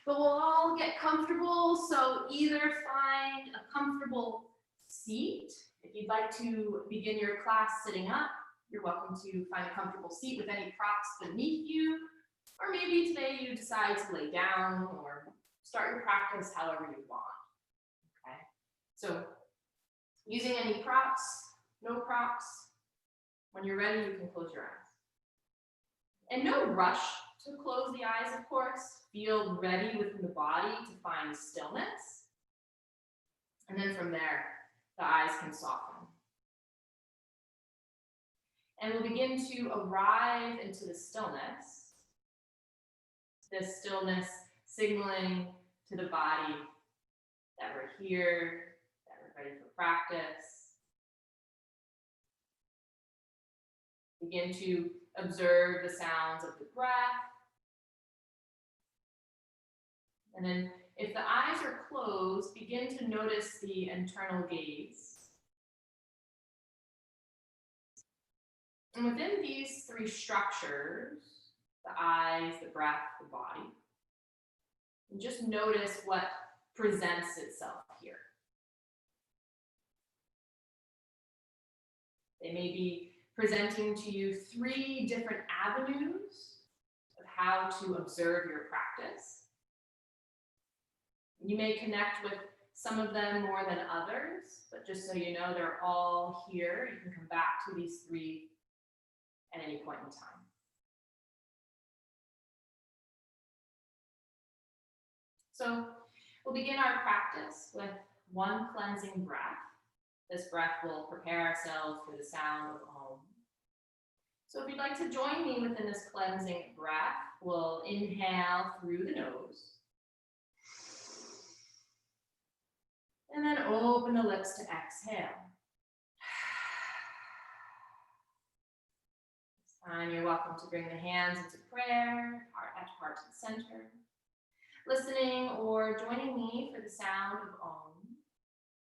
But we'll all get comfortable, so either find a comfortable seat. If you'd like to begin your class sitting up, you're welcome to find a comfortable seat with any props beneath you. Or maybe today you decide to lay down or start your practice however you want. Okay, so using any props, no props, when you're ready, you can close your eyes. And no rush to close the eyes, of course. Feel ready within the body to find stillness. And then from there, the eyes can soften. And we'll begin to arrive into the stillness. This stillness signaling to the body that we're here, that we're ready for practice. Begin to observe the sounds of the breath. And then if the eyes are closed, begin to notice the internal gaze. And within these three structures, the eyes, the breath, the body, and just notice what presents itself here. They may be presenting to you three different avenues of how to observe your practice. You may connect with some of them more than others, but just so you know, they're all here. You can come back to these three at any point in time. So we'll begin our practice with one cleansing breath. This breath will prepare ourselves for the sound of Om. So if you'd like to join me within this cleansing breath, we'll inhale through the nose. And then open the lips to exhale. This time you're welcome to bring the hands into prayer, heart to the center. Listening or joining me for the sound of Om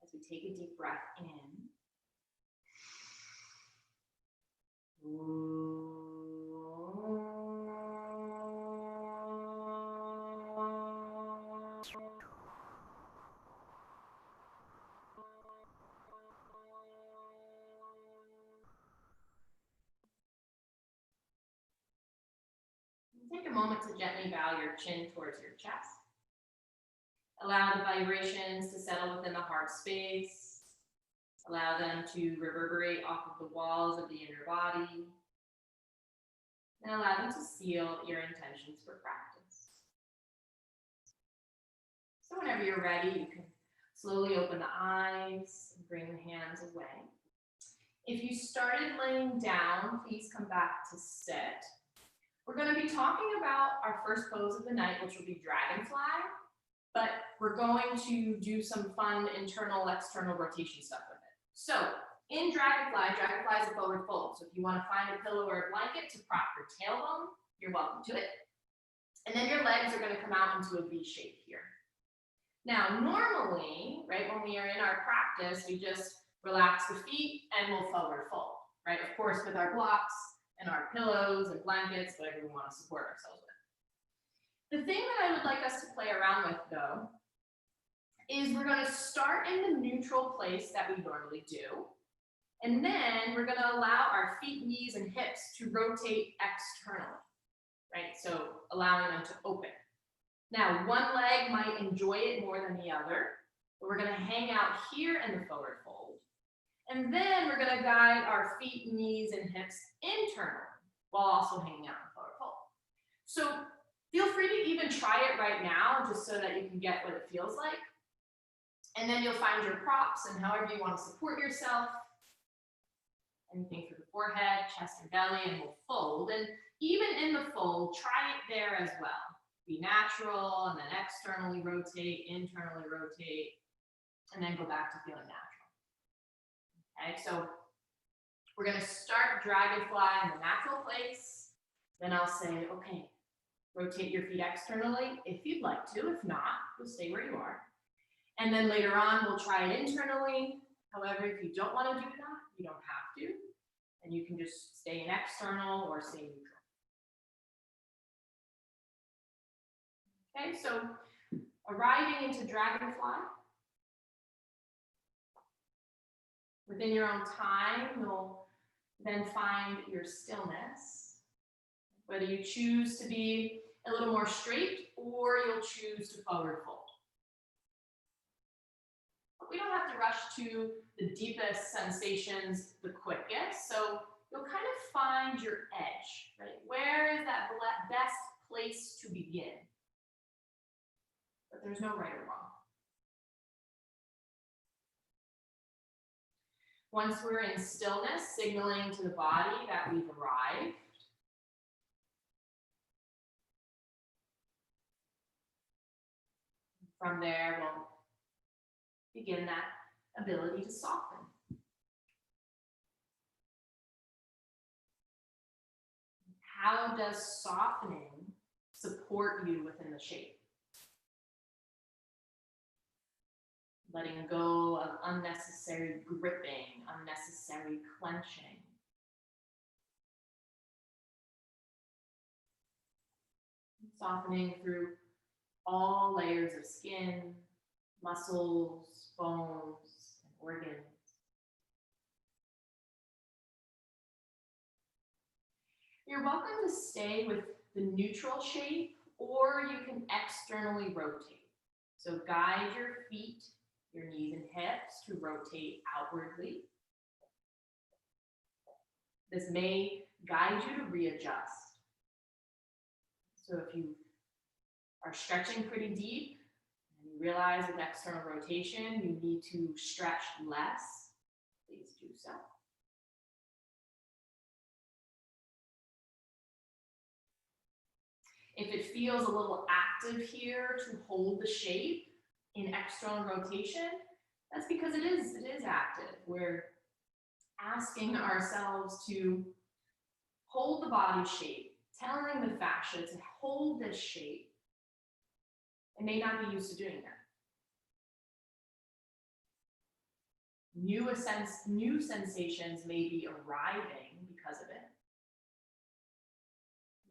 as we take a deep breath in. Take a moment to gently bow your chin towards your chest. Allow the vibrations to settle within the heart space. Allow them to reverberate off of the walls of the inner body. And allow them to seal your intentions for practice. So whenever you're ready, you can slowly open the eyes and bring the hands away. If you started laying down, please come back to sit. We're going to be talking about our first pose of the night, which will be Dragonfly, but we're going to do some fun internal, external rotation stuff with it. So in Dragonfly is a forward fold. So if you want to find a pillow or a blanket to prop your tailbone, you're welcome to it. And then your legs are going to come out into a V shape here. Now, normally, right, when we are in our practice, we just relax the feet and we'll forward fold, right? Of course, with our blocks and our pillows and blankets, whatever we want to support ourselves with. The thing that I would like us to play around with, though, is we're going to start in the neutral place that we normally do. And then we're going to allow our feet, knees, and hips to rotate externally, right? So allowing them to open. Now, one leg might enjoy it more than the other, but we're going to hang out here in the forward fold. And then we're going to guide our feet, knees, and hips internally while also hanging out in the forward fold. So feel free to even try it right now just so that you can get what it feels like. And then you'll find your props and however you want to support yourself. Anything for the forehead, chest, and belly, and we'll fold. And even in the fold, try it there as well. Be natural, and then externally rotate, internally rotate, and then go back to feeling natural. Okay, so we're going to start Dragonfly in the natural place. Then I'll say, okay, rotate your feet externally if you'd like to. If not, you'll stay where you are. And then later on, we'll try it internally. However, if you don't want to do that, you don't have to. And you can just stay in external or stay neutral. Okay, so Arriving into Dragonfly. Within your own time, you'll then find your stillness. Whether you choose to be a little more straight or you'll choose to forward fold. But we don't have to rush to the deepest sensations the quickest, so you'll kind of find your edge, right? Where is that best place to begin? But there's no right or wrong. Once we're in stillness, signaling to the body that we've arrived, from there, we'll begin that ability to soften. How does softening support you within the shape? Letting go of unnecessary gripping, unnecessary clenching. Softening through all layers of skin, muscles, bones, and organs. You're welcome to stay with the neutral shape, or you can externally rotate. So guide your feet, your knees and hips to rotate outwardly. This may guide you to readjust. So if you are stretching pretty deep and you realize with external rotation you need to stretch less, please do so. If it feels a little active here to hold the shape in external rotation, that's because it is active. We're asking ourselves to hold the body shape, telling the fascia to hold this shape. It may not be used to doing that. New sensations may be arriving because of it.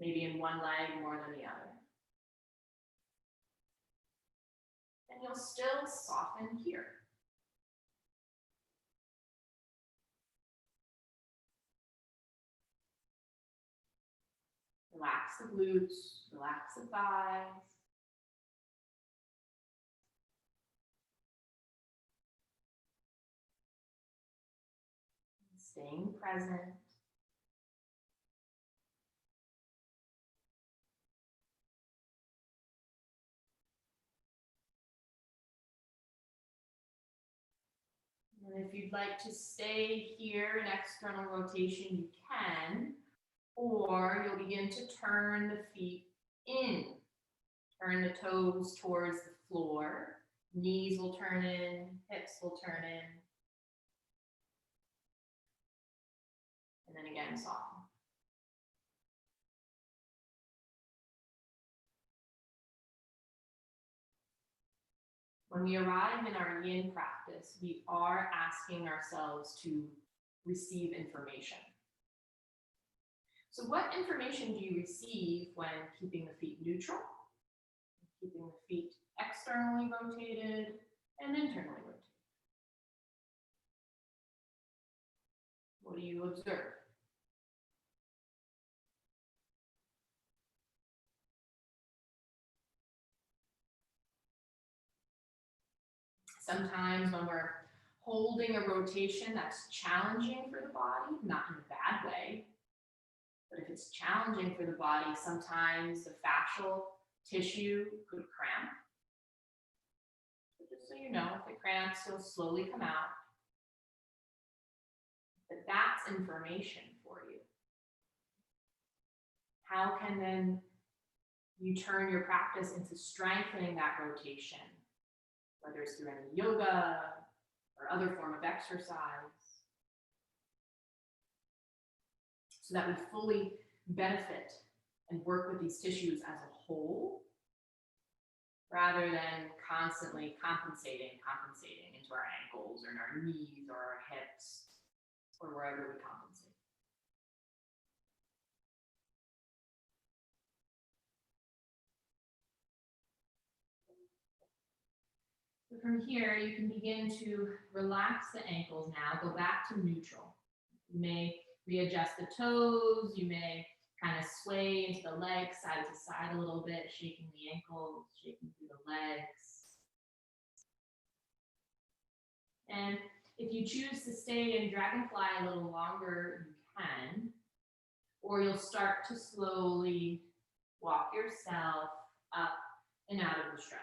Maybe in one leg more than the other. And you'll still soften here. Relax the glutes, relax the thighs. Staying present. And if you'd like to stay here in external rotation, you can, or you'll begin to turn the feet in. Turn the toes towards the floor. Knees will turn in, hips will turn in. And then again, soften. When we arrive in our yin practice, we are asking ourselves to receive information. So what information do you receive when keeping the feet neutral, keeping the feet externally rotated and internally rotated? What do you observe? Sometimes when we're holding a rotation that's challenging for the body, not in a bad way, but if it's challenging for the body, sometimes the fascial tissue could cramp. So just so you know, if it cramps, it'll slowly come out. But that's information for you. How can then you turn your practice into strengthening that rotation? Whether it's through any yoga or other form of exercise, so that we fully benefit and work with these tissues as a whole, rather than constantly compensating into our ankles or in our knees or our hips or wherever we compensate. So from here, you can begin to relax the ankles now, go back to neutral. You may readjust the toes, you may kind of sway into the legs side to side a little bit, shaking the ankles, shaking through the legs. And if you choose to stay in Dragonfly a little longer, you can, or you'll start to slowly walk yourself up and out of the stretch.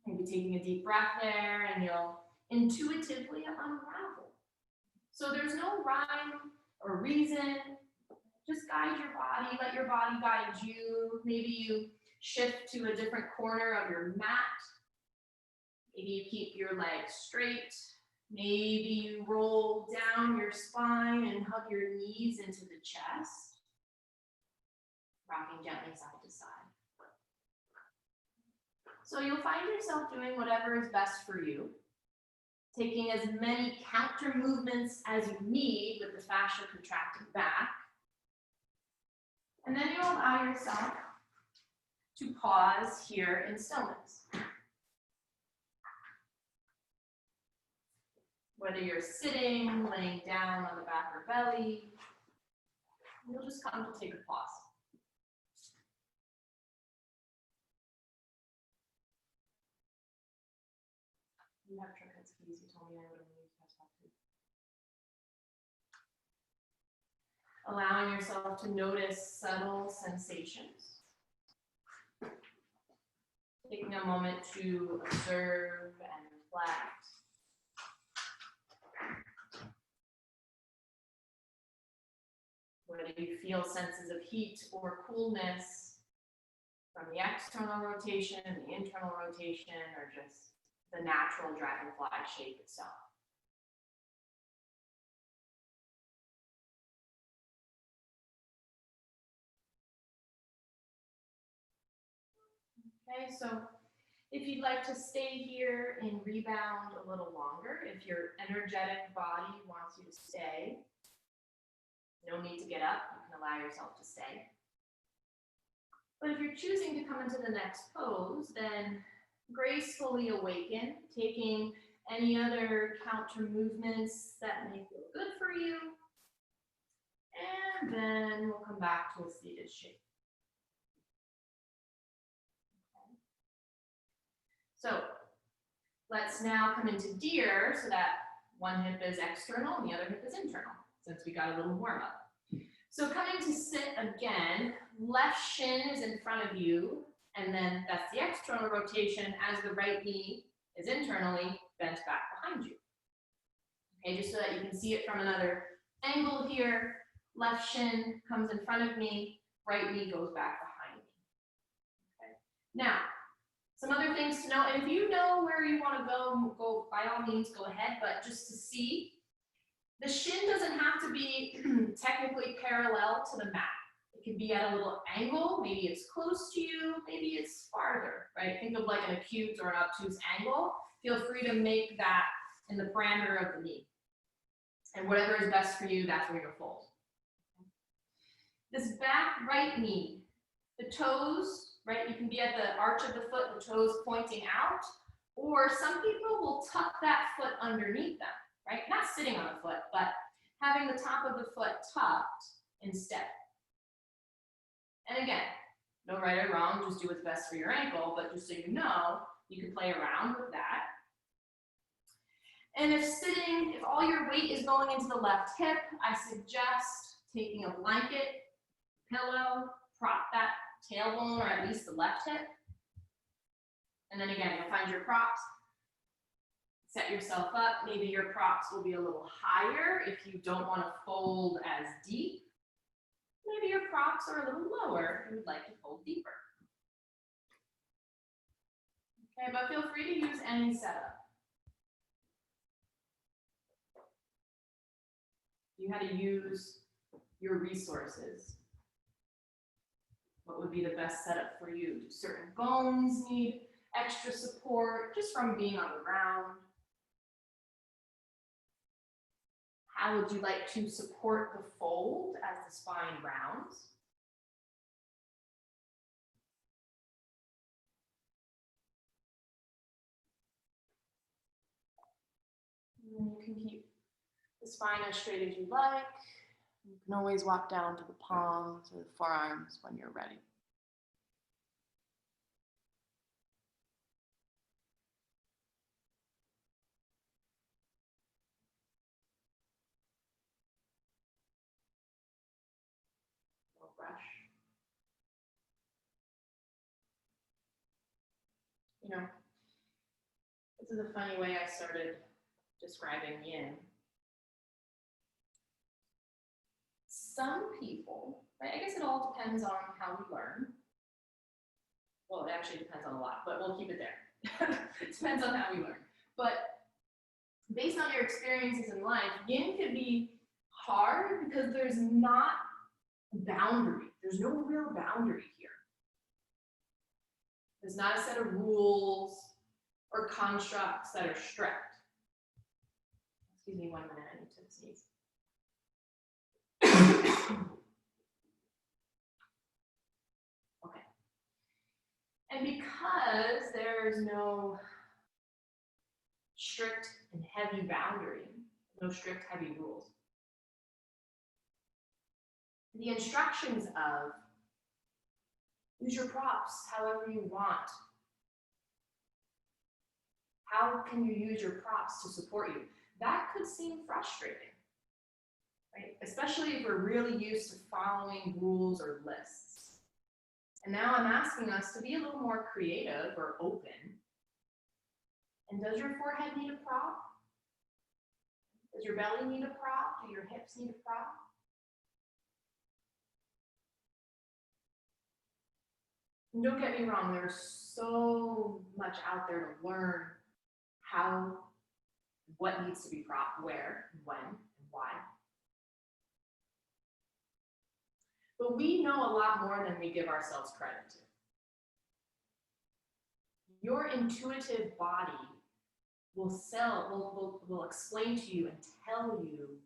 Maybe taking a deep breath there, and you'll intuitively unravel. So there's no rhyme or reason. Just guide your body, let your body guide you. Maybe you shift to a different corner of your mat. Maybe you keep your legs straight. Maybe you roll down your spine and hug your knees into the chest, rocking gently side to side. So you'll find yourself doing whatever is best for you, taking as many counter movements as you need with the fascia contracting back. And then you'll allow yourself to pause here in stillness. Whether you're sitting, laying down on the back or belly, you'll just come to take a pause. You have trinkets, keys, you told me I would have used that stuff too. Allowing yourself to notice subtle sensations. Taking a moment to observe and reflect. Whether you feel senses of heat or coolness from the external rotation, the internal rotation, or just the natural dragonfly shape itself. Okay, so if you'd like to stay here in rebound a little longer, if your energetic body wants you to stay, no need to get up, you can allow yourself to stay. But if you're choosing to come into the next pose, then gracefully awaken, taking any other counter movements that may feel good for you. And then we'll come back to a seated shape. Okay. So let's now come into deer so that one hip is external and the other hip is internal, since we got a little warm up. So coming to sit again, left shin is in front of you, and then that's the external rotation as the right knee is internally bent back behind you. Okay, just so that you can see it from another angle here. Left shin comes in front of me, right knee goes back behind me. Okay. Now, some other things to know, and if you know where you want to go by all means, go ahead, but just to see, the shin doesn't have to be technically parallel to the mat. It can be at a little angle, maybe it's close to you, maybe it's farther, right? Think of like an acute or an obtuse angle. Feel free to make that in the parameter of the knee. And whatever is best for you, that's where you'll fold. This back right knee, the toes, right? You can be at the arch of the foot, the toes pointing out, or some people will tuck that foot underneath them. Right? Not sitting on the foot, but having the top of the foot tucked instead. And again, no right or wrong, just do what's best for your ankle, but just so you know, you can play around with that. And if sitting, if all your weight is going into the left hip, I suggest taking a blanket, pillow, prop that tailbone or at least the left hip. And then again, you'll find your props. Set yourself up. Maybe your props will be a little higher if you don't want to fold as deep. Maybe your props are a little lower if you would like to fold deeper. Okay, but feel free to use any setup. You had to use your resources. What would be the best setup for you? Do certain bones need extra support just from being on the ground? How would you like to support the fold as the spine rounds? And then you can keep the spine as straight as you like. You can always walk down to the palms or the forearms when you're ready. No rush. You know, this is a funny way I started describing yin. Some people, I guess it all depends on how we learn. Well, it actually depends on a lot, but we'll keep it there. It depends on how we learn. But based on your experiences in life, yin can be hard because there's not boundary. There's no real boundary here. There's not a set of rules or constructs that are strict. Excuse me 1 minute, I need to sneeze. Okay. And because there's no strict and heavy boundary, no strict heavy rules, the instructions of use your props however you want. How can you use your props to support you? That could seem frustrating, right? Especially if we're really used to following rules or lists. And now I'm asking us to be a little more creative or open. And does your forehead need a prop? Does your belly need a prop? Do your hips need a prop? And don't get me wrong, there's so much out there to learn how, what needs to be propped, where, when, and why. But we know a lot more than we give ourselves credit to. Your intuitive body will explain to you and tell you,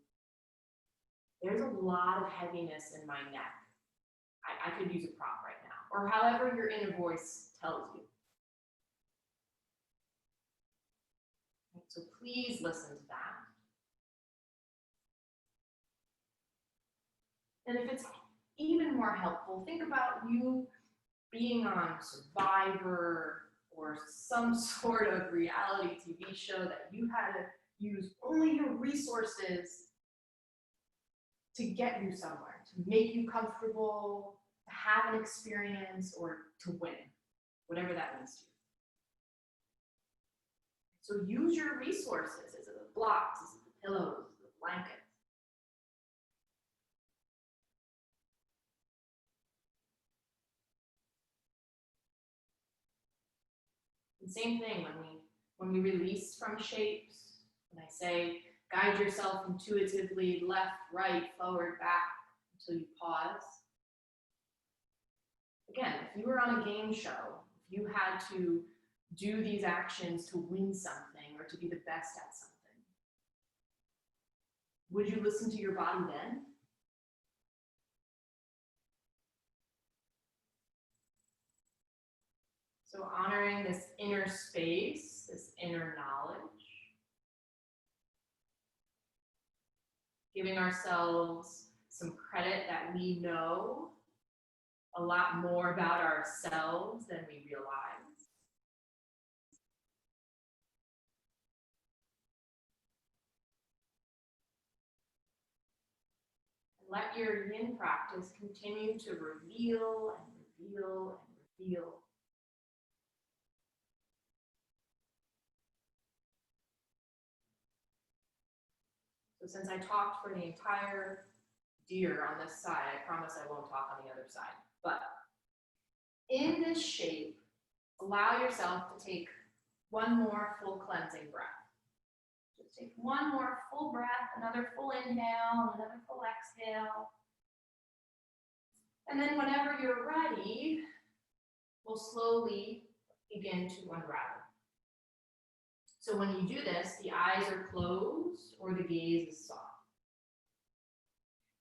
there's a lot of heaviness in my neck. I could use a prop right now, or however your inner voice tells you. So please listen to that. And if it's even more helpful, think about you being on Survivor or some sort of reality TV show that you had to use only your resources to get you somewhere, to make you comfortable, to have an experience, or to win, whatever that means to you. So use your resources. Is it the blocks? Is it the pillows? Is it the blankets? And same thing when we release from shapes, when I say guide yourself intuitively left, right, forward, back until you pause. Again, if you were on a game show, if you had to do these actions to win something or to be the best at something, would you listen to your body then? So honoring this inner space, this inner knowledge, giving ourselves some credit that we know a lot more about ourselves than we realize. Let your yin practice continue to reveal and reveal and reveal. So since I talked for the entire deer on this side, I promise I won't talk on the other side. But in this shape, allow yourself to take one more full cleansing breath. Just take one more full breath, another full inhale, another full exhale. And then whenever you're ready, we'll slowly begin to unravel. So when you do this, the eyes are closed or the gaze is soft.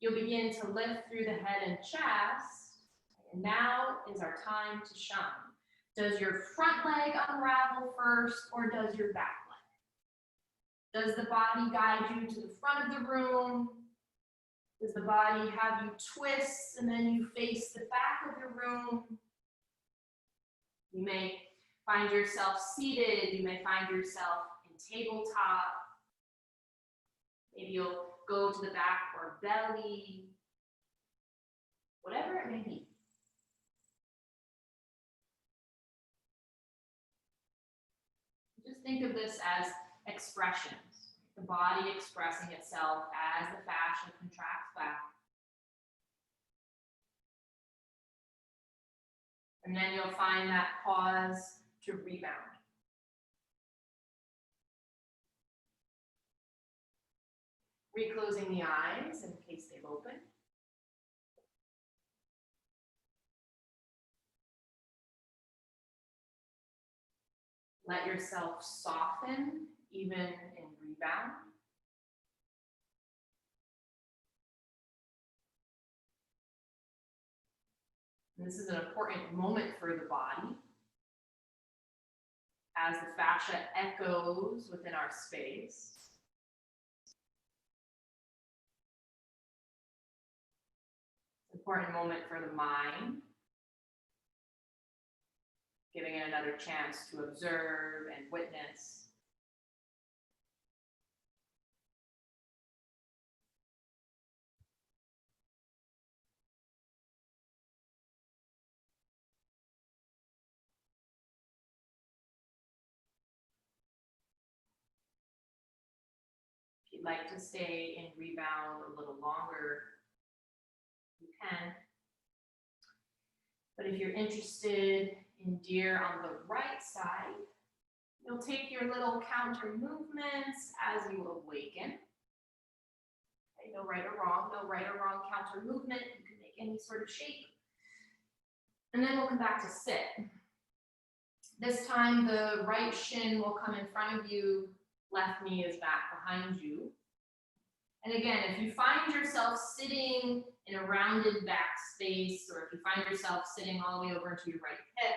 You'll begin to lift through the head and chest. And now is our time to shine. Does your front leg unravel first or does your back leg? Does the body guide you to the front of the room? Does the body have you twist and then you face the back of the room? You may find yourself seated. You may find yourself in tabletop. Maybe you'll go to the back or belly. Whatever it may be. Just think of this as expressions. The body expressing itself as the fascia contracts back. And then you'll find that pause to rebound. Reclosing the eyes in case they've opened. Let yourself soften even in rebound. And this is an important moment for the body as the fascia echoes within our space. It's an important moment for the mind, giving it another chance to observe and witness. If you'd like to stay in rebound a little longer, you can. But if you're interested in deer on the right side, you'll take your little counter movements as you awaken. Okay, no right or wrong counter movement. You can make any sort of shape. And then we'll come back to sit. This time the right shin will come in front of you, left knee is back behind you. And again, if you find yourself sitting in a rounded back space, or if you find yourself sitting all the way over into your right hip,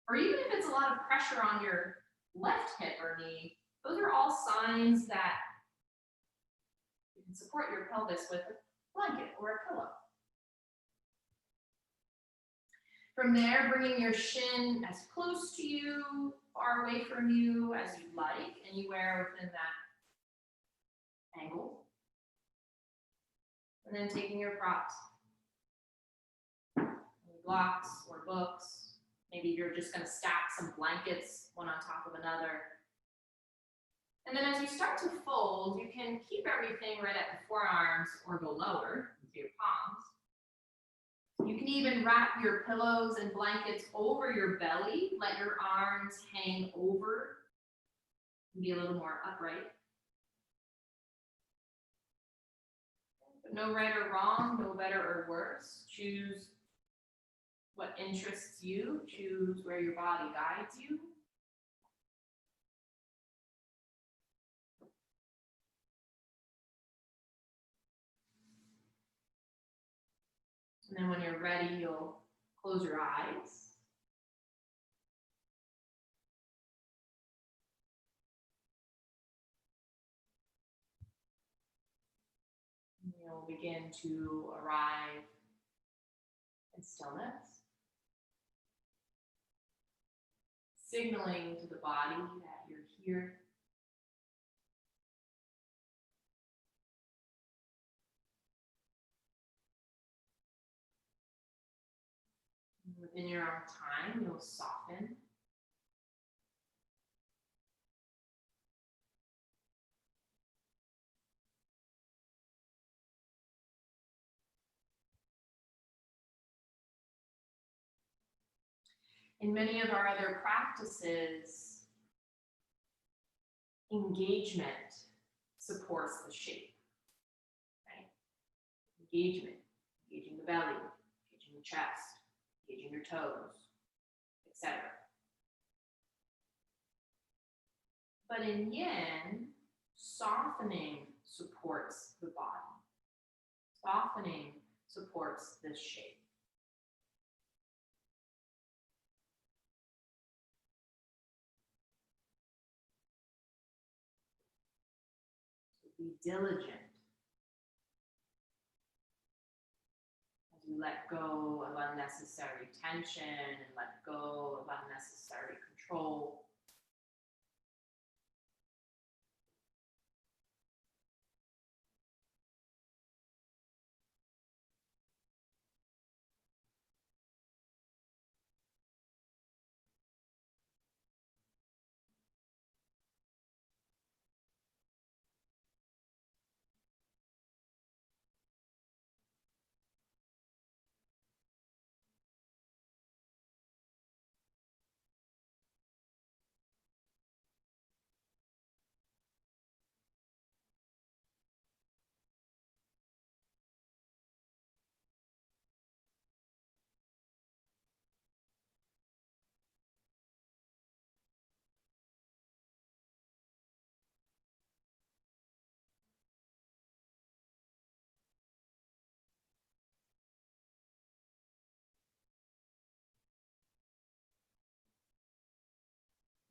or even if it's a lot of pressure on your left hip or knee, those are all signs that you can support your pelvis with a blanket or a pillow. From there, bringing your shin as close to you, far away from you as you'd like, anywhere within that angle. And then taking your props, blocks or books. Maybe you're just going to stack some blankets one on top of another. And then as you start to fold, you can keep everything right at the forearms or go lower to your palms. You can even wrap your pillows and blankets over your belly. Let your arms hang over and be a little more upright. But no right or wrong, no better or worse. Choose what interests you. Choose where your body guides you. And then when you're ready, you'll close your eyes. And you'll begin to arrive in stillness, signaling to the body that you're here. Within your own time, you'll soften. In many of our other practices, engagement supports the shape, right? Engagement, engaging the belly, engaging the chest, engaging your toes, etc. But in yin, softening supports the body. Softening supports this shape. Be diligent as you let go of unnecessary tension and let go of unnecessary control.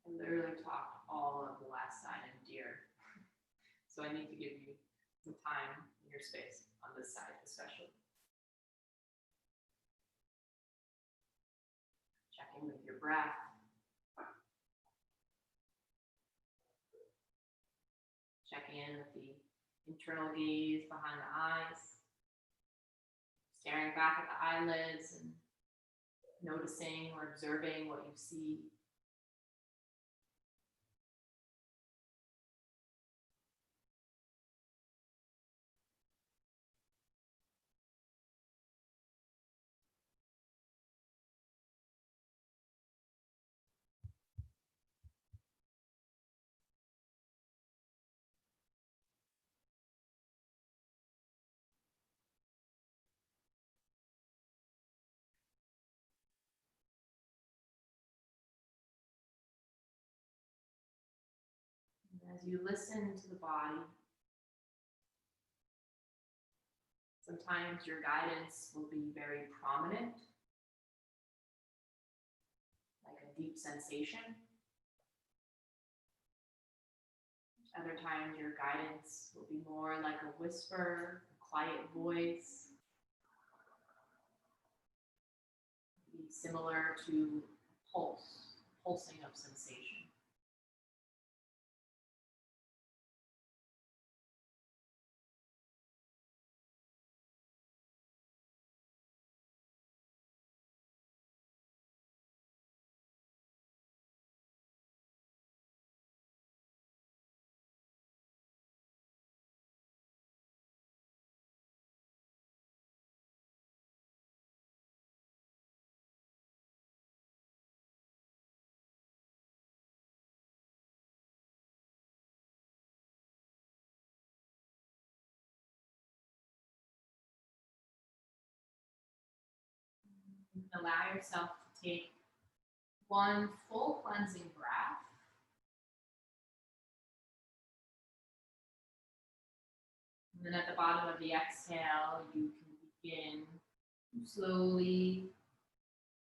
I literally talked all of the last side in deer. So I need to give you some time in your space on this side especially. Check in with your breath. Check in with the internal gaze behind the eyes. Staring back at the eyelids and noticing or observing what you see. And as you listen to the body, sometimes your guidance will be very prominent, like a deep sensation. Other times your guidance will be more like a whisper, a quiet voice, be similar to pulsing of sensation. You can allow yourself to take one full cleansing breath. And then at the bottom of the exhale, you can begin to slowly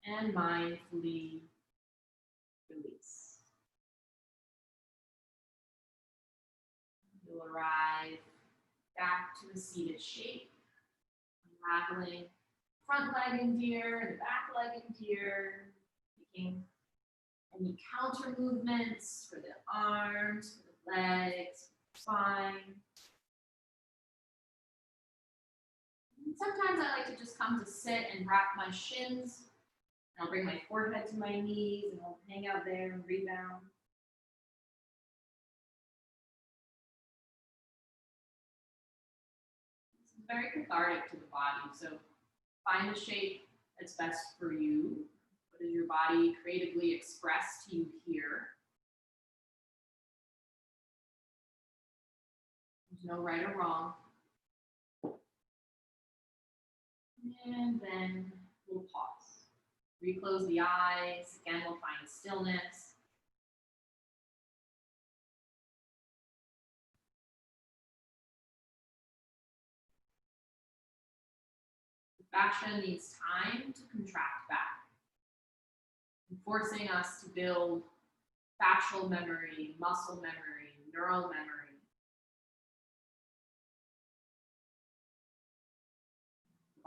and mindfully release. You'll arrive back to a seated shape, unraveling front leg in deer and the back leg in deer, making any counter movements for the arms, for the legs, spine. Sometimes I like to just come to sit and wrap my shins. And I'll bring my forehead to my knees and I'll hang out there and rebound. It's very cathartic to the body. So find the shape that's best for you. What does your body creatively express to you here? There's no right or wrong. And then we'll pause. Reclose the eyes. Again, we'll find stillness. The fascia needs time to contract back, forcing us to build fascial memory, muscle memory, neural memory.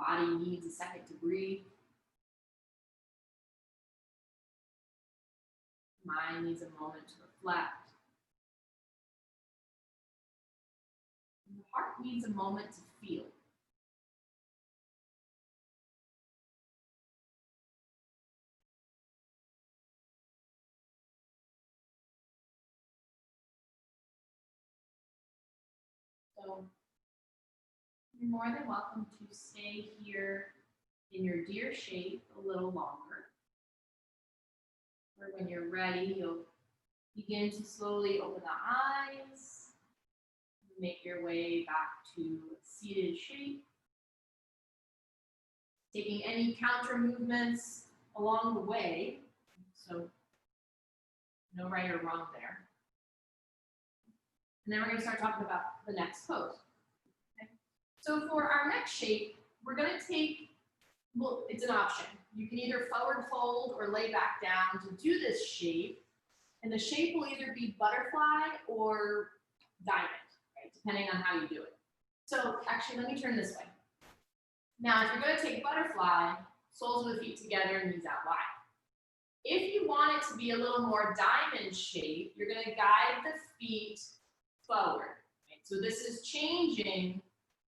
Body needs a second to breathe. Mind needs a moment to reflect. And the heart needs a moment to feel. So you're more than welcome to stay here in your deer shape a little longer. Or when you're ready, you'll begin to slowly open the eyes. Make your way back to seated shape. Taking any counter movements along the way. So no right or wrong there. And then we're going to start talking about the next pose. Okay? So for our next shape, we're going to take, well, it's an option. You can either forward fold or lay back down to do this shape. And the shape will either be butterfly or diamond, right? Depending on how you do it. So actually, let me turn this way. Now, if you're going to take butterfly, soles of the feet together, knees out wide. If you want it to be a little more diamond shape, you're going to guide the feet forward. Right? So this is changing,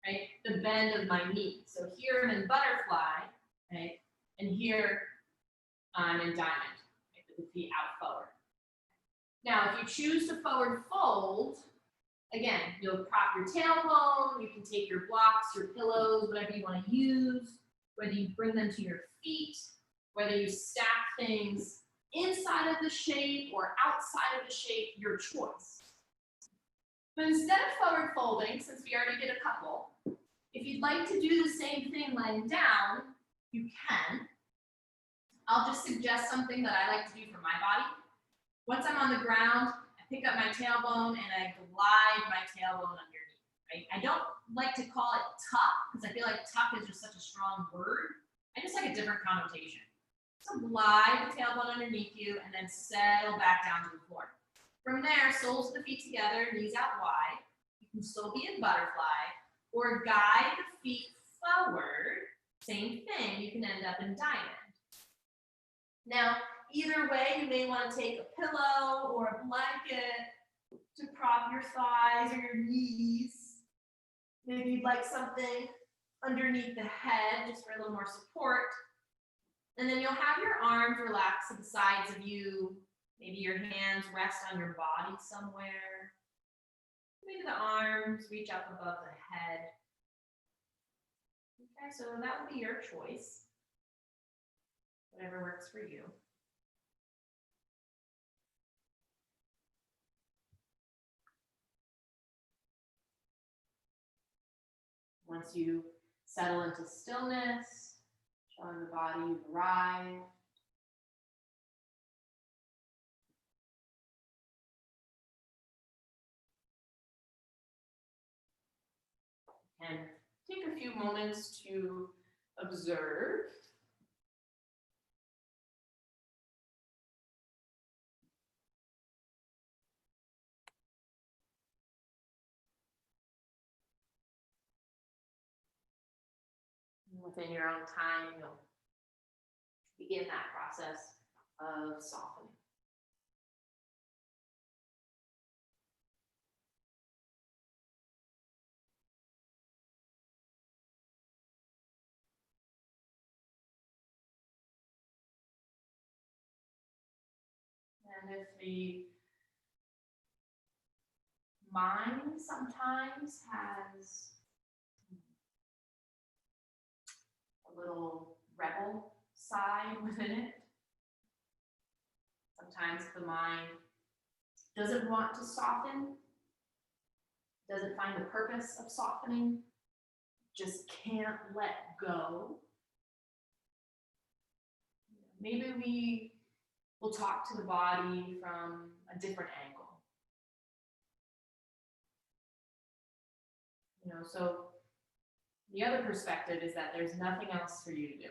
right, the bend of my knee. So here I'm in butterfly, right, and here I'm in diamond, right, with the feet out forward. Now, if you choose to forward fold, again, you'll prop your tailbone, you can take your blocks, your pillows, whatever you want to use, whether you bring them to your feet, whether you stack things inside of the shape or outside of the shape, your choice. But instead of forward folding, since we already did a couple, if you'd like to do the same thing laying down, you can. I'll just suggest something that I like to do for my body. Once I'm on the ground, I pick up my tailbone and I glide my tailbone underneath. Right? I don't like to call it tuck because I feel like tuck is just such a strong word. I just like a different connotation. So glide the tailbone underneath you and then settle back down to the floor. From there, soles of the feet together, knees out wide. You can still be in butterfly or guide the feet forward. Same thing, you can end up in diamond. Now, either way, you may want to take a pillow or a blanket to prop your thighs or your knees. Maybe you'd like something underneath the head just for a little more support. And then you'll have your arms relaxed to the sides of you. Maybe your hands rest on your body somewhere. Maybe the arms reach up above the head. Okay, so that would be your choice. Whatever works for you. Once you settle into stillness, showing the body you've arrived. And take a few moments to observe. Within your own time, you'll begin that process of softening. And if the mind sometimes has a little rebel side within it, sometimes the mind doesn't want to soften, doesn't find the purpose of softening, just can't let go. Maybe we will talk to the body from a different angle. So the other perspective is that there's nothing else for you to do.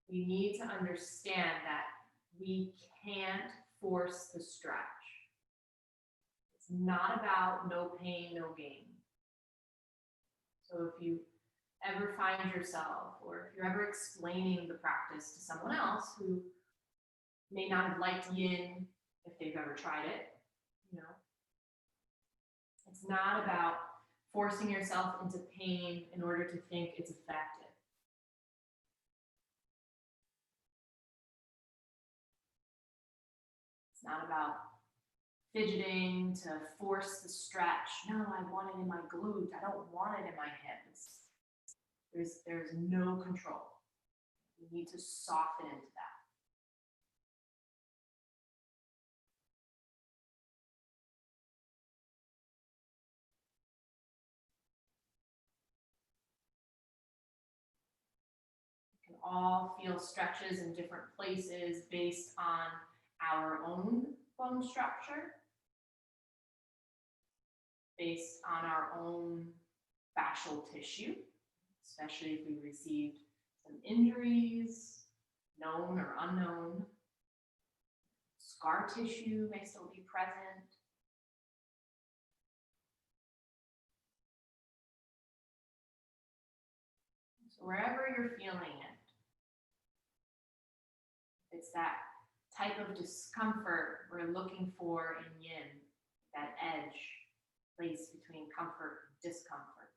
We need to understand that we can't force the stretch. It's not about no pain, no gain. So if you ever find yourself, or if you're ever explaining the practice to someone else who may not have liked yin if they've ever tried it, you know, it's not about forcing yourself into pain in order to think it's effective. It's not about fidgeting to force the stretch. No, I want it in my glute. I don't want it in my hips. There's no control. You need to soften into that. We can all feel stretches in different places based on our own bone structure, based on our own fascial tissue, especially if we received some injuries, known or unknown. Scar tissue may still be present. So wherever you're feeling it, it's that type of discomfort we're looking for in yin, that edge, place between comfort and discomfort.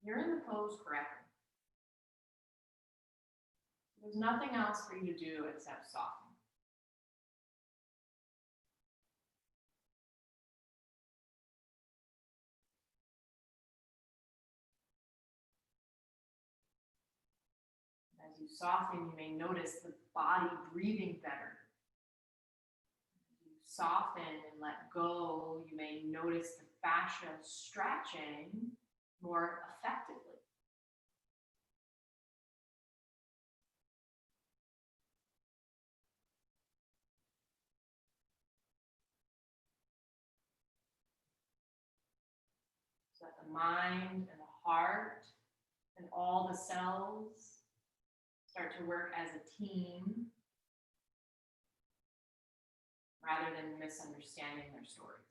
You're in the pose correctly. There's nothing else for you to do except soften. As you soften, you may notice the body breathing better. As you soften and let go, you may notice the fascia stretching more effectively. So that the mind and the heart and all the cells start to work as a team rather than misunderstanding their stories.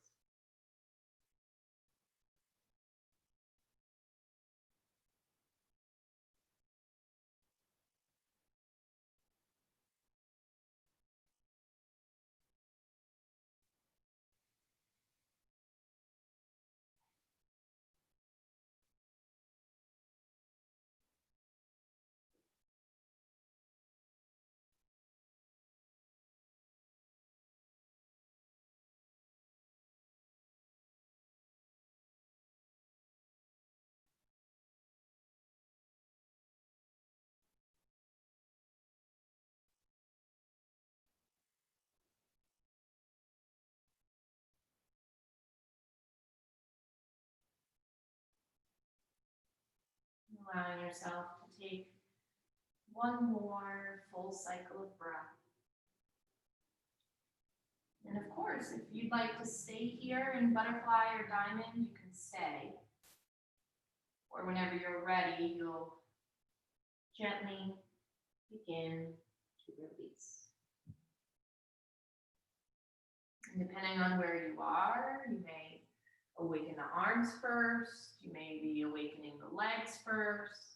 Allowing yourself to take one more full cycle of breath. And of course, if you'd like to stay here in butterfly or diamond, you can stay. Or whenever you're ready, you'll gently begin to release. And depending on where you are, you may awaken the arms first, you may be awakening the legs first.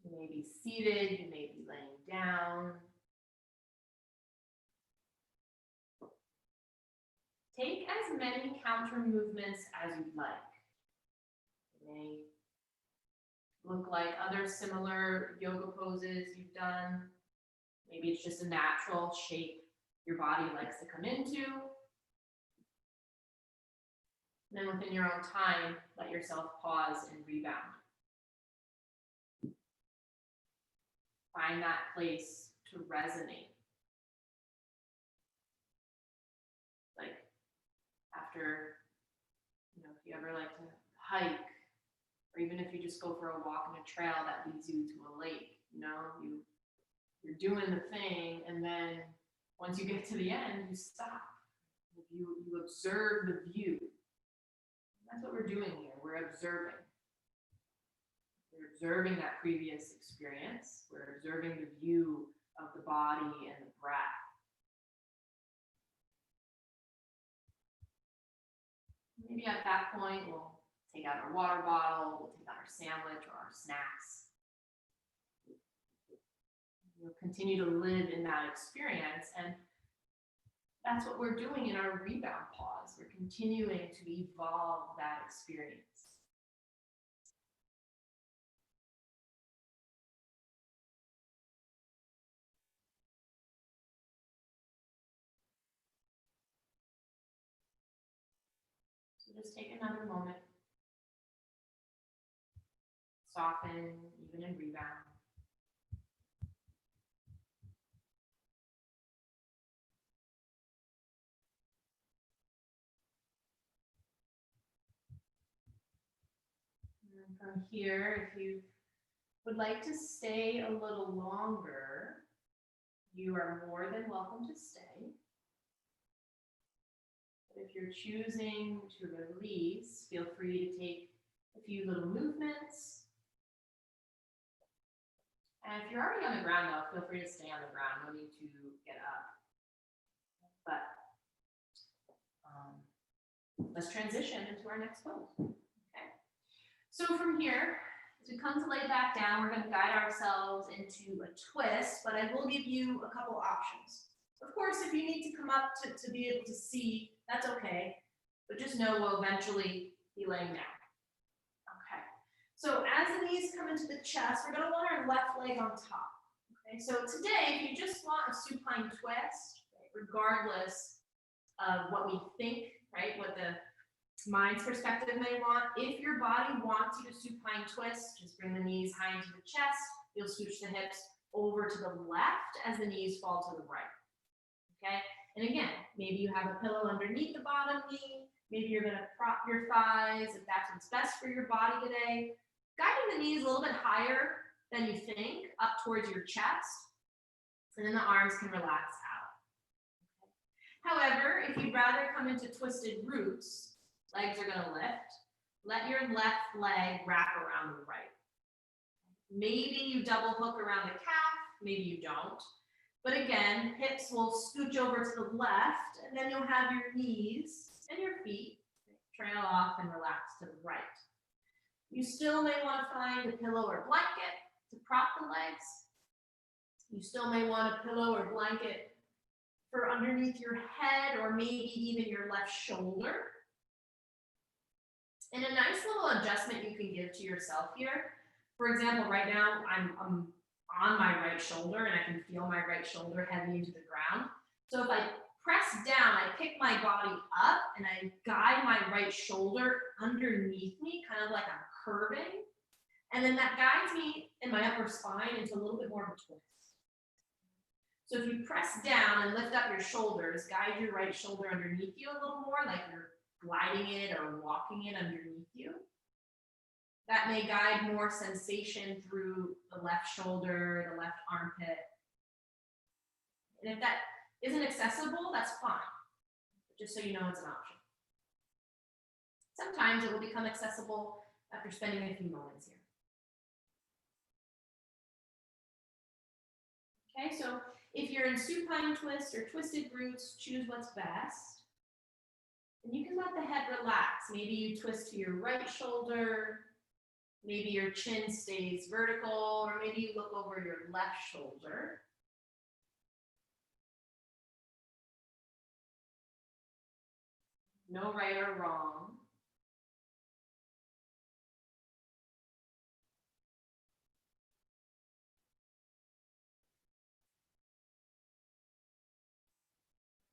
You may be seated, you may be laying down. Take as many counter movements as you'd like. It may look like other similar yoga poses you've done. Maybe it's just a natural shape your body likes to come into. And then within your own time, let yourself pause and rebound. Find that place to resonate. Like after, if you ever like to hike, or even if you just go for a walk on a trail that leads you to a lake, you're doing the thing, and then once you get to the end, you stop. You observe the view. That's what we're doing here. We're observing. We're observing that previous experience. We're observing the view of the body and the breath. Maybe at that point, we'll take out our water bottle, we'll take out our sandwich or our snacks. We'll continue to live in that experience, and that's what we're doing in our rebound pause. We're continuing to evolve that experience. So just take another moment. Soften, even in rebound. And from here, if you would like to stay a little longer, you are more than welcome to stay. But if you're choosing to release, feel free to take a few little movements. And if you're already on the ground, though, feel free to stay on the ground. No need to get up. But let's transition into our next pose. Okay. So from here, as we come to lay back down, we're going to guide ourselves into a twist, but I will give you a couple options. Of course, if you need to come up to be able to see, that's okay. But just know we'll eventually be laying down. Okay. So as the knees come into the chest, we're going to want our left leg on top. Okay. So today, if you just want a supine twist, right, regardless of what we think, right, what the mind's perspective may want, if your body wants you to supine twist, just bring the knees high into the chest. You'll scooch the hips over to the left as the knees fall to the right. Okay. And again, maybe you have a pillow underneath the bottom knee. Maybe you're going to prop your thighs if that's what's best for your body today. Guiding the knees a little bit higher than you think, up towards your chest. And then the arms can relax out. Okay. However, if you'd rather come into twisted roots, legs are going to lift. Let your left leg wrap around the right. Maybe you double hook around the calf. Maybe you don't. But again, hips will scooch over to the left, and then you'll have your knees and your feet trail off and relax to the right. You still may want to find a pillow or blanket to prop the legs. You still may want a pillow or blanket for underneath your head, or maybe even your left shoulder. And a nice little adjustment you can give to yourself here. For example, right now I'm on my right shoulder and I can feel my right shoulder heavy into the ground. So if I press down, I pick my body up and I guide my right shoulder underneath me, kind of like I'm curving. And then that guides me in my upper spine into a little bit more of a twist. So if you press down and lift up your shoulders, guide your right shoulder underneath you a little more, like you're gliding it or walking it underneath you. That may guide more sensation through the left shoulder, the left armpit. And if that isn't accessible, that's fine. Just so you know it's an option. Sometimes it will become accessible after spending a few moments here. Okay, so if you're in supine twist or twisted roots, choose what's best. And you can let the head relax. Maybe you twist to your right shoulder. Maybe your chin stays vertical, or maybe you look over your left shoulder. No right or wrong.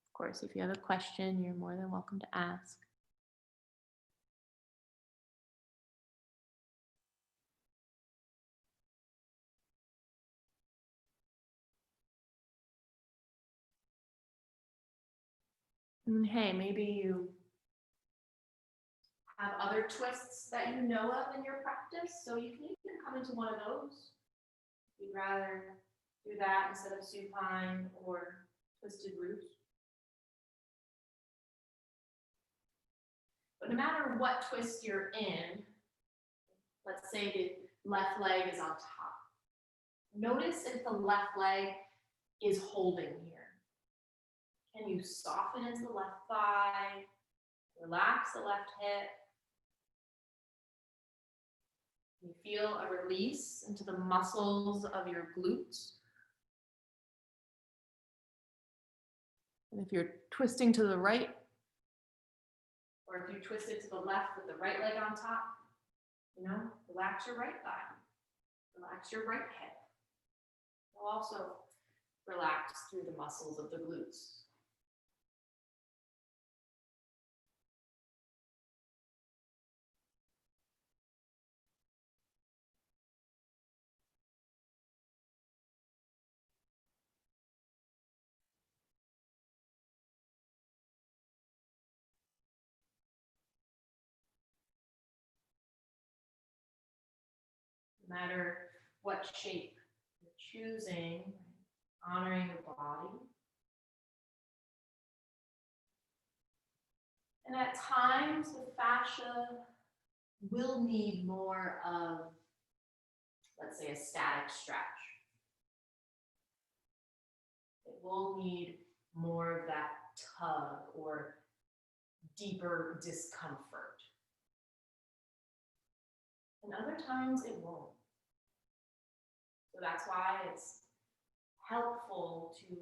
Of course, if you have a question, you're more than welcome to ask. And hey, maybe you have other twists that you know of in your practice, so you can even come into one of those. If you'd rather do that instead of supine or twisted roots. But no matter what twist you're in, let's say the left leg is on top. Notice if the left leg is holding here. Can you soften into the left thigh? Relax the left hip. You feel a release into the muscles of your glutes. And if you're twisting to the right, or if you twist it to the left with the right leg on top, relax your right thigh. Relax your right hip. You'll also relax through the muscles of the glutes. No matter what shape you're choosing, honoring your body. And at times, the fascia will need more of, let's say, a static stretch. It will need more of that tug or deeper discomfort. And other times it won't. So that's why it's helpful to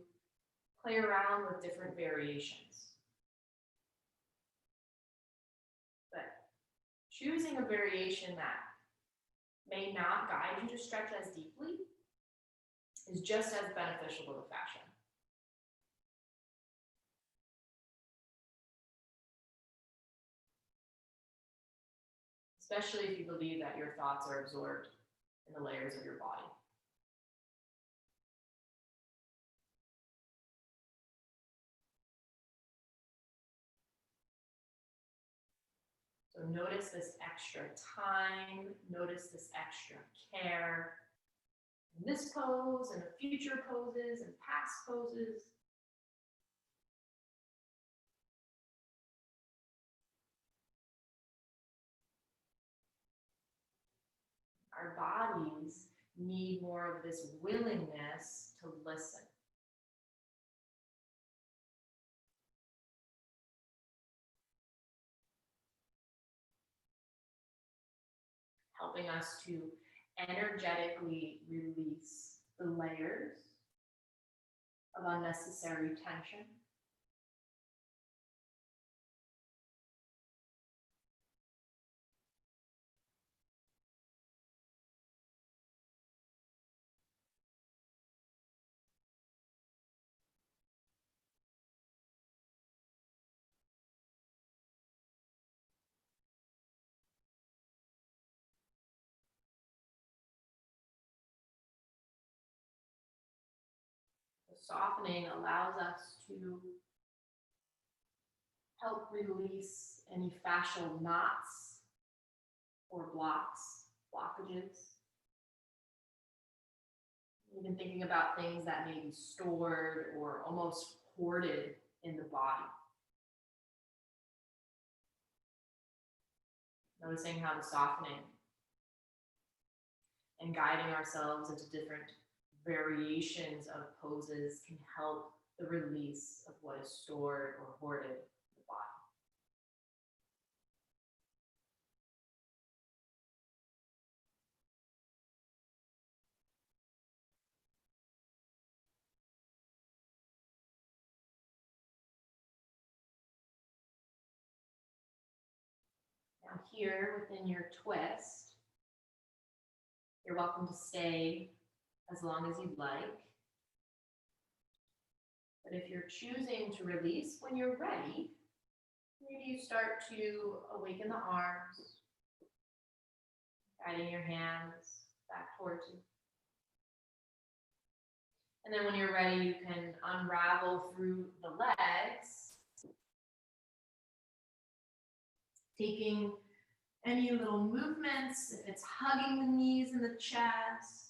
play around with different variations. But choosing a variation that may not guide you to stretch as deeply is just as beneficial to the fascia. Especially if you believe that your thoughts are absorbed in the layers of your body. So notice this extra time, notice this extra care in this pose and the future poses and past poses. Our bodies need more of this willingness to listen. Helping us to energetically release the layers of unnecessary tension. Softening allows us to help release any fascial knots or blockages. Even thinking about things that may be stored or almost hoarded in the body. Noticing how the softening and guiding ourselves into different variations of poses can help the release of what is stored or hoarded in the body. Now here within your twist, you're welcome to stay as long as you'd like. But if you're choosing to release when you're ready, maybe you start to awaken the arms, guiding your hands back towards you. And then when you're ready, you can unravel through the legs, taking any little movements, if it's hugging the knees and the chest,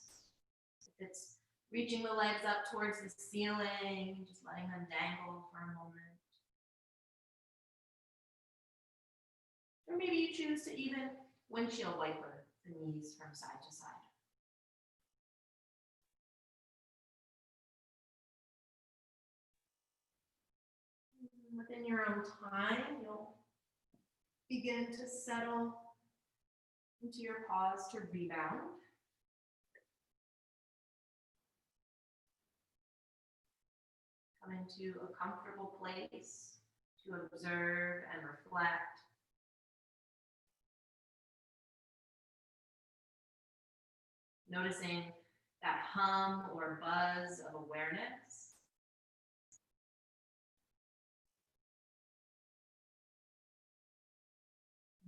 if it's reaching the legs up towards the ceiling, just letting them dangle for a moment. Or maybe you choose to even windshield wiper the knees from side to side. Within your own time, you'll begin to settle into your pause to rebound. Come into a comfortable place to observe and reflect. Noticing that hum or buzz of awareness.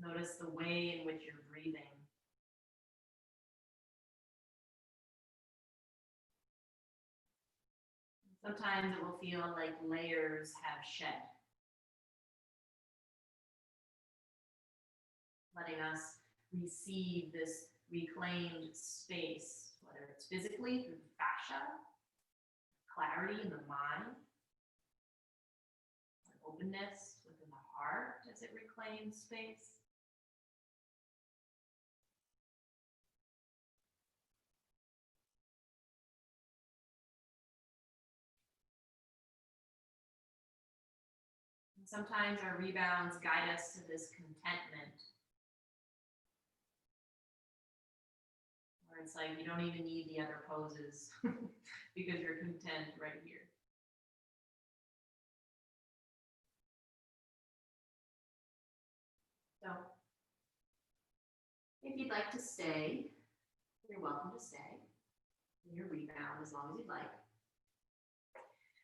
Notice the way in which you're breathing. Sometimes it will feel like layers have shed, letting us receive this reclaimed space, whether it's physically through the fascia, clarity in the mind, an openness within the heart as it reclaims space. And sometimes our rebounds guide us to this contentment, where it's like you don't even need the other poses because you're content right here. So, if you'd like to stay, you're welcome to stay in your rebound as long as you'd like.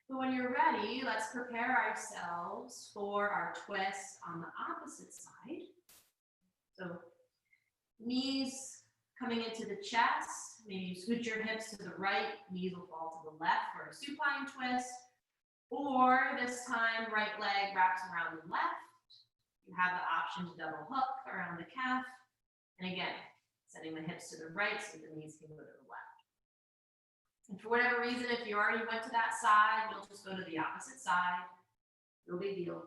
But when you're ready, let's prepare ourselves for our twist on the opposite side. So, knees coming into the chest, maybe you switch your hips to the right, knees will fall to the left for a supine twist, or this time right leg wraps around the left. You have the option to double hook around the calf, and again, setting the hips to the right so the knees can go to the left. And for whatever reason, if you already went to that side, you'll just go to the opposite side, no big deal.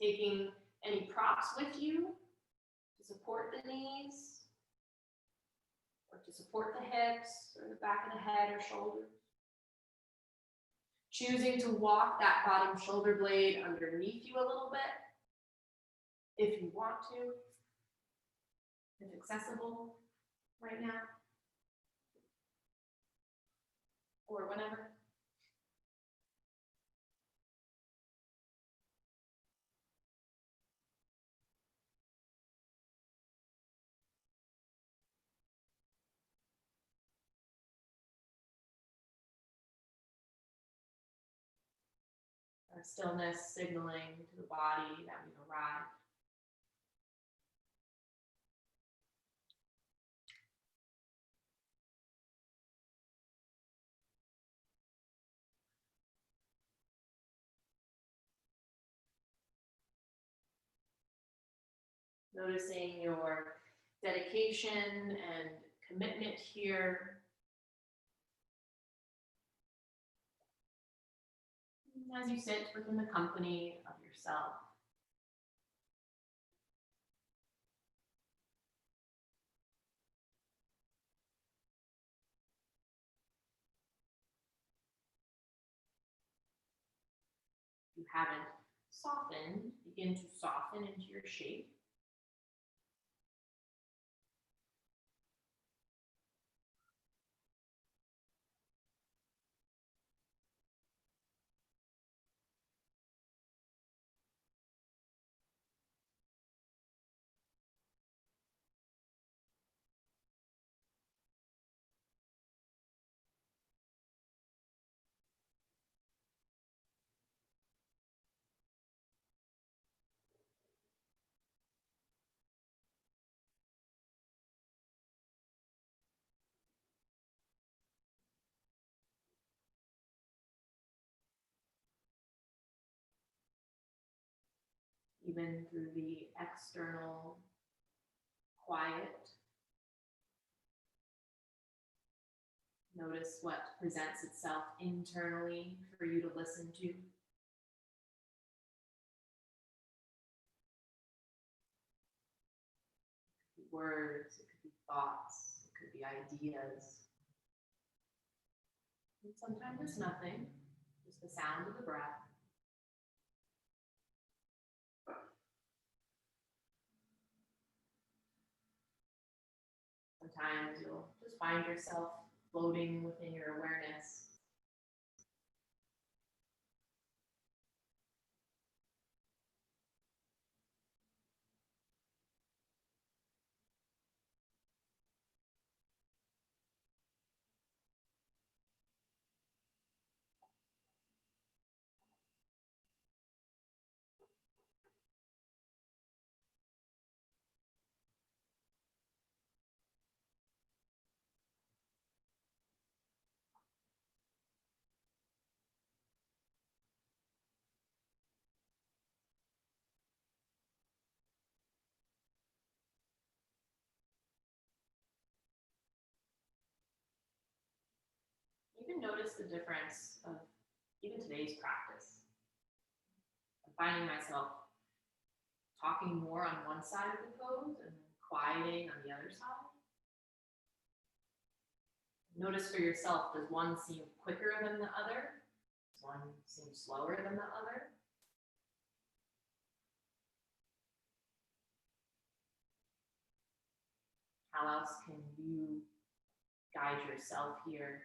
Taking any props with you to support the knees, or to support the hips, or the back of the head or shoulders. Choosing to walk that bottom shoulder blade underneath you a little bit, if you want to, if accessible right now, or whenever. Our stillness signaling to the body that we've arrived. Noticing your dedication and commitment here. As you sit within the company of yourself. If you haven't softened, begin to soften into your shape. Even through the external quiet. Notice what presents itself internally for you to listen to. It could be words, it could be thoughts, it could be ideas. And sometimes it's nothing, just the sound of the breath. Sometimes you'll just find yourself floating within your awareness. Even notice the difference of even today's practice. I'm finding myself talking more on one side of the pose and quieting on the other side. Notice for yourself, does one seem quicker than the other? Does one seem slower than the other? How else can you guide yourself here?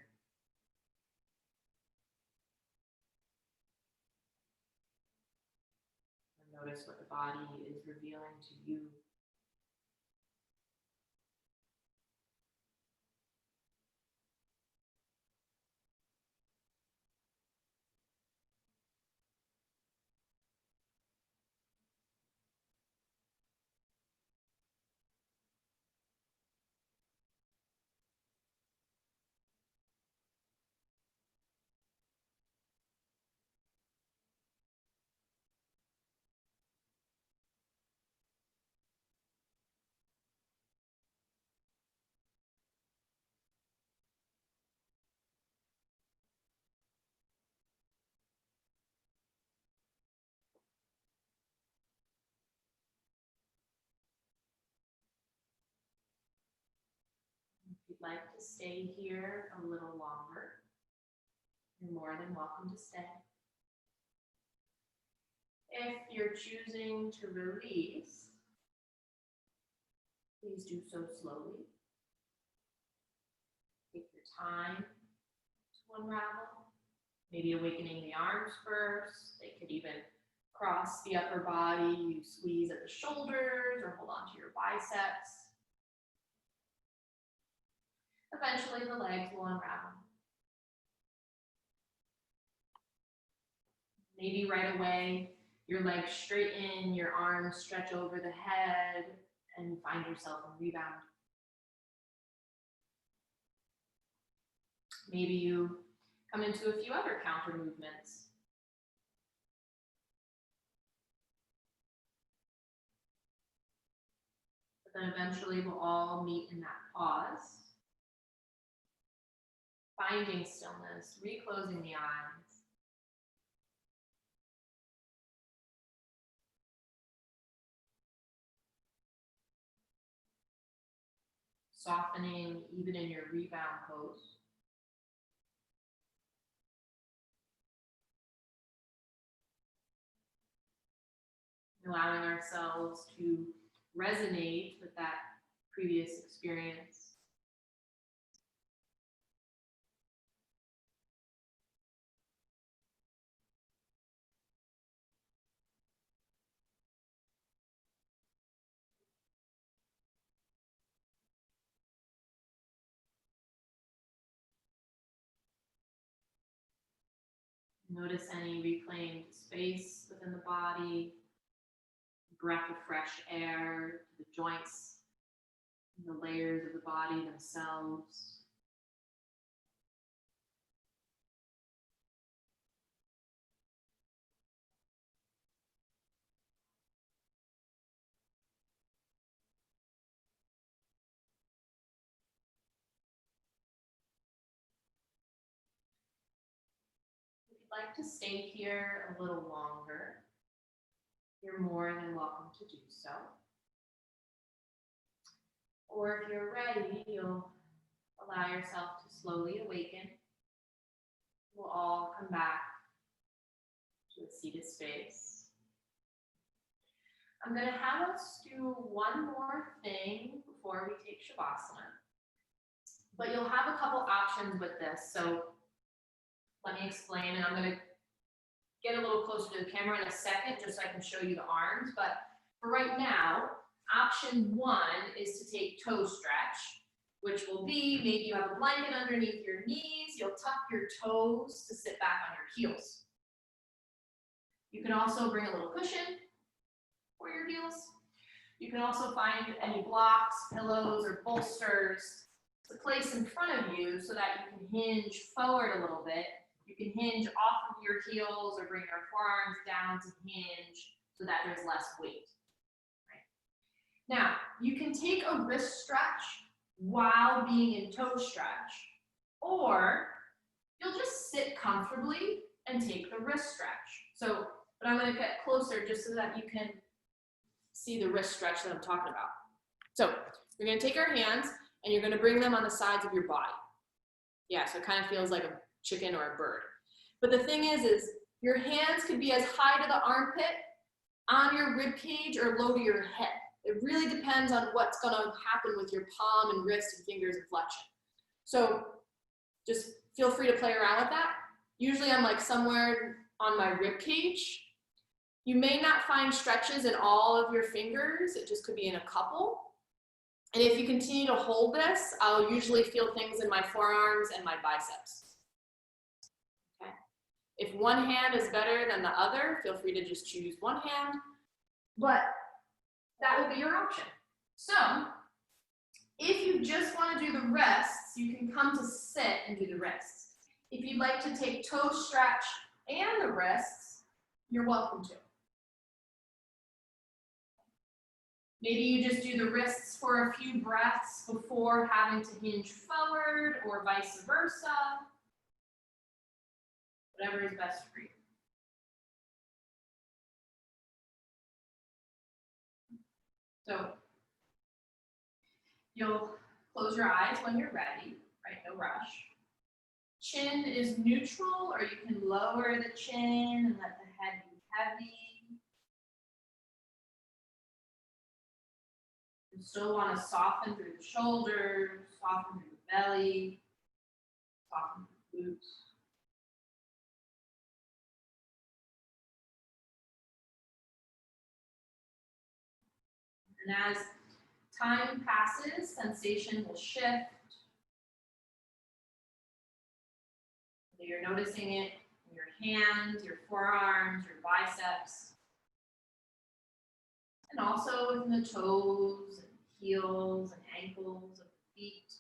And notice what the body is revealing to you. If you'd like to stay here a little longer, you're more than welcome to stay. If you're choosing to release, please do so slowly. Take your time to unravel. Maybe awakening the arms first. They could even cross the upper body. You squeeze at the shoulders or hold on to your biceps. Eventually the legs will unravel. Maybe right away, your legs straighten, your arms stretch over the head, and you find yourself in rebound. Maybe you come into a few other counter movements. But then eventually we'll all meet in that pause. Finding stillness, reclosing the eyes. Softening even in your rebound pose. Allowing ourselves to resonate with that previous experience. Notice any reclaimed space within the body, breath of fresh air to the joints, and the layers of the body themselves. If you'd like to stay here a little longer, you're more than welcome to do so. Or if you're ready, you'll allow yourself to slowly awaken. We'll all come back to a seated space. I'm going to have us do one more thing before we take Shavasana. But you'll have a couple options with this. So let me explain, and I'm going to get a little closer to the camera in a second just so I can show you the arms. But for right now, option 1 is to take toe stretch, which will be maybe you have a blanket underneath your knees, you'll tuck your toes to sit back on your heels. You can also bring a little cushion for your heels. You can also find any blocks, pillows, or bolsters to place in front of you so that you can hinge forward a little bit. You can hinge off of your heels or bring your forearms down to hinge so that there's less weight. Right. Now, you can take a wrist stretch while being in toe stretch, or you'll just sit comfortably and take the wrist stretch. So, but I'm going to get closer just so that you can see the wrist stretch that I'm talking about. So, you're going to take your hands and you're going to bring them on the sides of your body. Yeah, so it kind of feels like a chicken or a bird. But the thing is your hands could be as high to the armpit, on your rib cage, or low to your head. It really depends on what's going to happen with your palm and wrist and fingers and flexion. So just feel free to play around with that. Usually I'm like somewhere on my rib cage. You may not find stretches in all of your fingers. It just could be in a couple. And if you continue to hold this, I'll usually feel things in my forearms and my biceps. Okay. If one hand is better than the other, feel free to just choose one hand. But that will be your option. So, if you just want to do the wrists, you can come to sit and do the wrists. If you'd like to take toe stretch and the wrists, you're welcome to. Maybe you just do the wrists for a few breaths before having to hinge forward, or vice versa. Whatever is best for you. So you'll close your eyes when you're ready, right? No rush. Chin is neutral, or you can lower the chin and let the head be heavy. You still want to soften through the shoulders, soften through the belly, soften through the glutes. And as time passes, sensation will shift. So you're noticing it in your hands, your forearms, your biceps, and also within the toes and heels and ankles of the feet.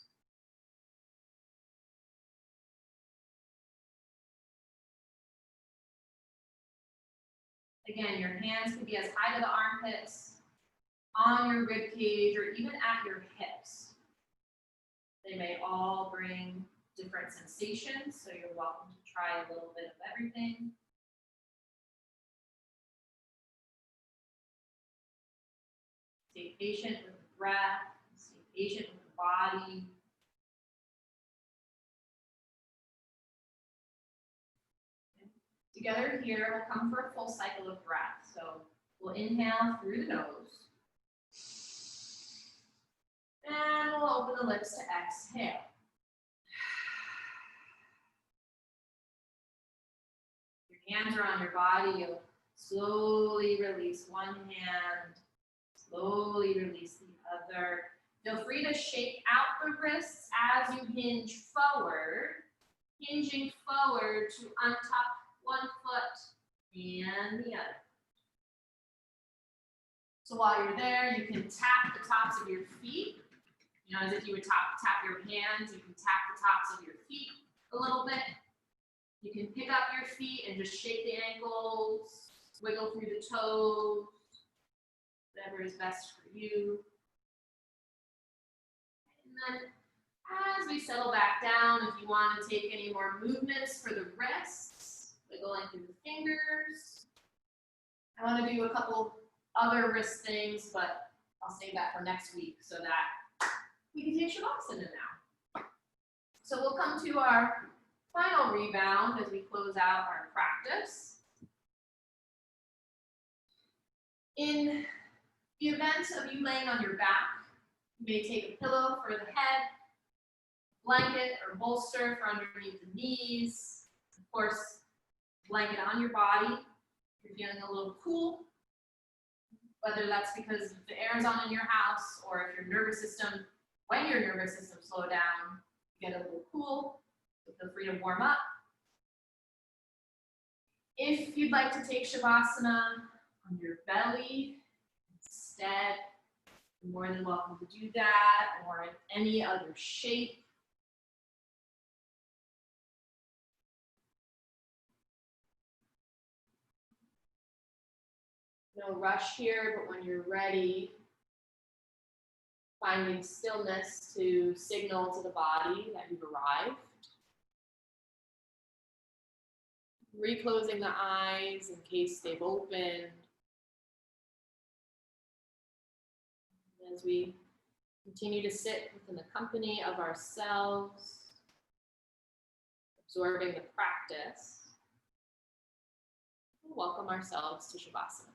Again, your hands can be as high to the armpits, on your rib cage, or even at your hips. They may all bring different sensations, so you're welcome to try a little bit of everything. Stay patient with the breath, stay patient with the body. Together here, we'll come for a full cycle of breath. So we'll inhale through the nose. And we'll open the lips to exhale. Your hands are on your body. You'll slowly release one hand, slowly release the other. Feel free to shake out the wrists as you hinge forward, hinging forward to untuck one foot and the other. So while you're there, you can tap the tops of your feet. You know, as if you would tap your hands, you can tap the tops of your feet a little bit. You can pick up your feet and just shake the ankles, wiggle through the toes, whatever is best for you. And then as we settle back down, if you want to take any more movements for the wrists, wiggling through the fingers. I want to do a couple other wrist things, but I'll save that for next week so that we can take Shavasana now. So we'll come to our final rebound as we close out our practice. In the event of you laying on your back, you may take a pillow for the head, blanket or bolster for underneath the knees. Of course, blanket on your body if you're feeling a little cool, whether that's because the air is on in your house or if your nervous system, when your nervous system slows down, you get a little cool, so feel free to warm up. If you'd like to take Shavasana on your belly instead, you're more than welcome to do that, or in any other shape. No rush here, but when you're ready, finding stillness to signal to the body that you've arrived. Reclosing the eyes in case they've opened. As we continue to sit within the company of ourselves, absorbing the practice, we'll welcome ourselves to Shavasana.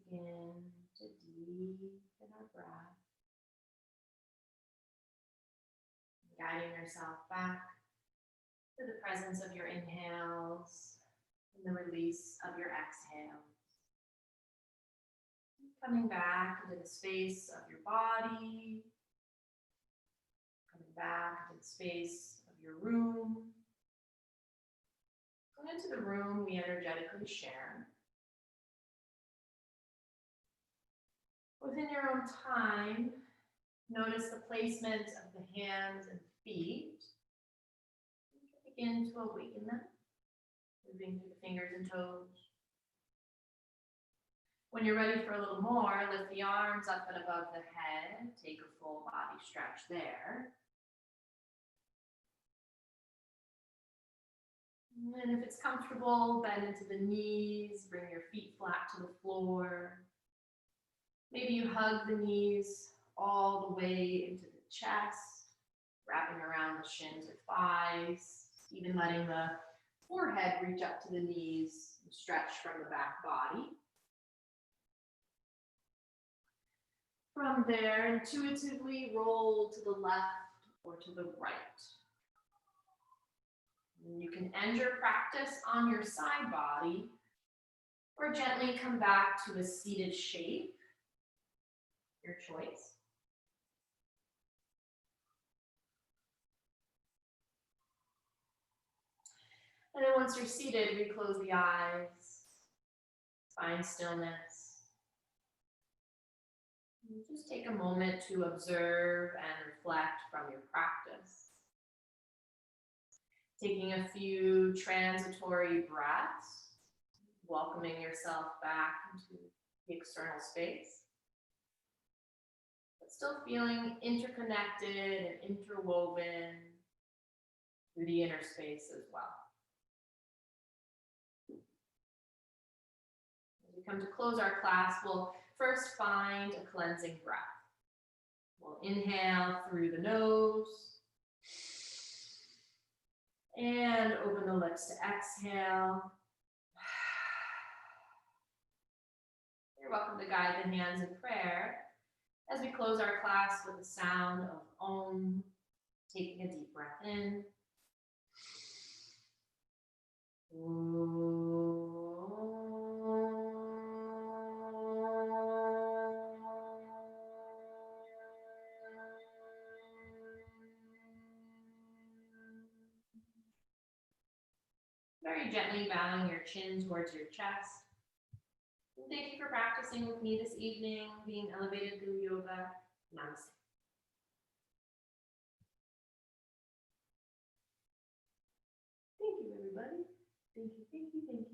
begin to deepen our breath, guiding yourself back to the presence of your inhales and the release of your exhales. Coming back into the space of your body, coming back into the space of your room. Going into the room we energetically share. Within your own time, notice the placement of the hands and feet. Begin to awaken them, moving through the fingers and toes. When you're ready for a little more, lift the arms up and above the head. Take a full body stretch there. And if it's comfortable, bend into the knees, bring your feet flat to the floor. Maybe you hug the knees all the way into the chest, wrapping around the shins or thighs, even letting the forehead reach up to the knees and stretch from the back body. From there, intuitively roll to the left or to the right. And you can end your practice on your side body or gently come back to a seated shape, your choice. And then once you're seated, reclose the eyes, find stillness. Just take a moment to observe and reflect from your practice. Taking a few transitory breaths, welcoming yourself back into the external space, but still feeling interconnected and interwoven through the inner space as well. As we come to close our class, we'll first find a cleansing breath. We'll inhale through the nose and open the lips to exhale. You're welcome to guide the hands in prayer as we close our class with the sound of Om, taking a deep breath in. Very gently bowing your chin towards your chest. And thank you for practicing with me this evening, being elevated through yoga. Namaste. Thank you, everybody. Thank you, thank you, thank you.